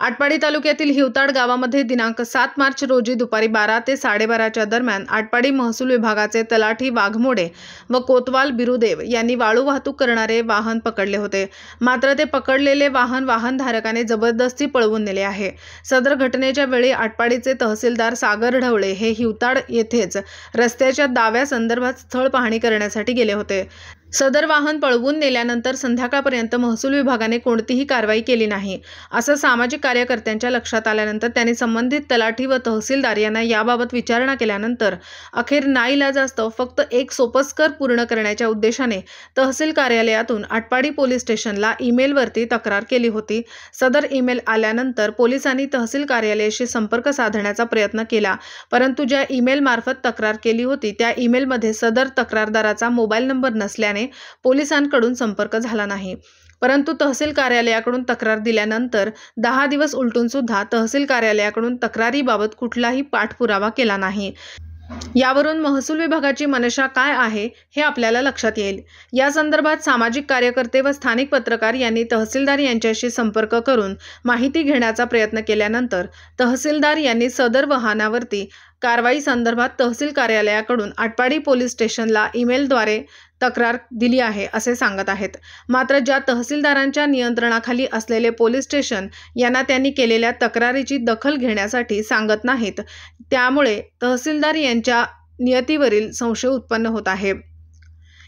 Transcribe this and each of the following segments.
आटपाडी तालुक्यातील हिवताड गावामध्ये दिनांक 7 मार्च रोजी दुपारी 12 ते 12:30च्या दरम्यान आटपाडी महसूल विभागाचे तलाठी वाघमोडे व कोतवाल बिरुदेव यांनी वाळू वाहतूक करणारे वाहन पकडले होते। मात्र ते पकडलेले वाहनधारकाने जबरदस्ती पळवून नेले आहे। सदर घटनेच्या वेळी आटपाडीचे तहसीलदार सागर ढवळे हे हिवताड येथेच रस्त्याच्या दाव्या संदर्भात स्थळ पाहणी करण्यासाठी गेले होते। सदर वाहन पळवून नेल्यानंतर संध्याकाळपर्यंत महसूल विभागाने कोणतीही कारवाई केली नाही, असं सामाजिक कार्यकर्त्यांच्या लक्षात आल्यानंतर त्यांनी संबंधित तलाठी व तहसीलदार यांना याबाबत विचारणा केल्यानंतर अखेर नाईलाजास्तव फक्त एक सोपस्कर पूर्ण करण्याच्या उद्देशाने तहसील कार्यालयातून आटपाडी पोलीस स्टेशनला ईमेलवरती तक्रार केली होती। सदर ईमेल आल्यानंतर पोलिसांनी तहसील कार्यालयाशी संपर्क साधण्याचा प्रयत्न केला, परंतु ज्या ईमेल मार्फत तक्रार केली होती त्या ईमेलमध्ये सदर तक्रारदाराचा मोबाईल नंबर नसल्याने पोलिसांकडून संपर्क झाला नाही। परंतु तहसील कार्यालयाकडून तक्रार दिल्यानंतर 10 दिवस उलटून सुद्धा तहसील कार्यालयाकडून तक्रारीबाबत कुठलाही पाठपुरावा केला नाही। यावरून महसूल विभागाची मनशा काय आहे हे आपल्याला लक्षात येईल। या संदर्भात सामाजिक कार्यकर्ते व स्थानिक पत्रकार यांनी तहसीलदार यांच्याशी संपर्क करून माहिती घेण्याचा प्रयत्न केल्यानंतर तहसीलदार यांनी सदर वाहनावरती कारवाई संदर्भात तहसील कार्यालयाकडून आटपाडी पोलीस स्टेशनला ईमेलद्वारे तक्रार दिली आहे असे सांगत आहेत। मात्र ज्या तहसीलदारांच्या नियंत्रणाखाली असलेले पोलीस स्टेशन यांना त्यांनी केलेल्या तक्रारीची दखल घेण्यासाठी सांगत नाहीत, त्यामुळे तहसीलदार यांच्या नियतीवरील संशय उत्पन्न होत आहे।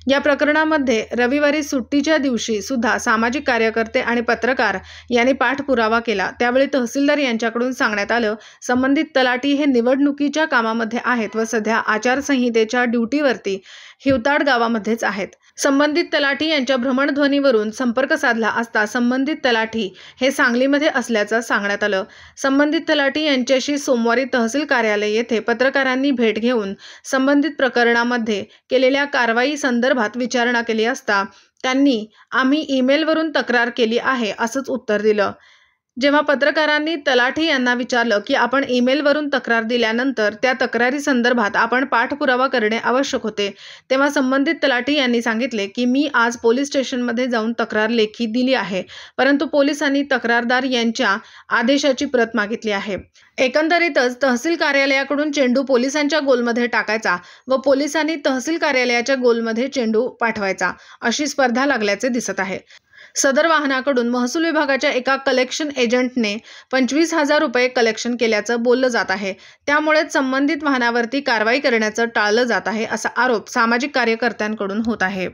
या प्रकरणामध्ये रविवारी सुट्टीच्या दिवशी सुद्धा सामाजिक कार्यकर्ते आणि पत्रकार यांनी पाठपुरावा केला। त्यावेळी तहसीलदार यांच्याकडून सांगण्यात आलं, संबंधित तलाठी हे निवडणुकीच्या कामामध्ये आहेत व सध्या आचारसंहितेच्या ड्युटीवरती हिवताड गावामध्येच आहेत। संबंधित तलाठी यांच्या भ्रमणध्वनीवरून संपर्क साधला असता संबंधित तलाठी हे सांगलीमध्ये असल्याचं सांगण्यात आलं। संबंधित तलाठी यांच्याशी सोमवारी तहसील कार्यालय येथे पत्रकारांनी भेट घेऊन संबंधित प्रकरणामध्ये केलेल्या कारवाई संदर्भात विचारणा केली असता त्यांनी आम्ही ईमेलवरून तक्रार केली आहे असंच उत्तर दिलं। जेव्हा पत्रकारांनी तलाठी यांना विचारलं की आपण ईमेलवरून तक्रार दिल्यानंतर त्या तक्रारी संदर्भात आपण पाठपुरावा करणे आवश्यक होते, तेव्हा संबंधित तलाठी यांनी सांगितले की मी आज पोलीस स्टेशनमध्ये जाऊन तक्रार लेखी दिली आहे, परंतु पोलिसांनी तक्रारदार यांच्या आदेशाची प्रत मागितली आहे। एकंदरीतच तहसील कार्यालयाकडून चेंडू पोलिसांच्या गोलमध्ये टाकायचा व पोलिसांनी तहसील कार्यालयाच्या गोलमध्ये चेंडू पाठवायचा अशी स्पर्धा लागल्याचे दिसत आहे। सदर वाहनाकडून महसूल विभागाच्या एका कलेक्शन एजंटने 25,000 रुपये कलेक्शन केल्याचं बोललं जात आहे। त्यामुळेच संबंधित वाहनावरती कारवाई करण्याचं टाळलं जात आहे असा आरोप सामाजिक कार्यकर्त्यांकडून होत आहे।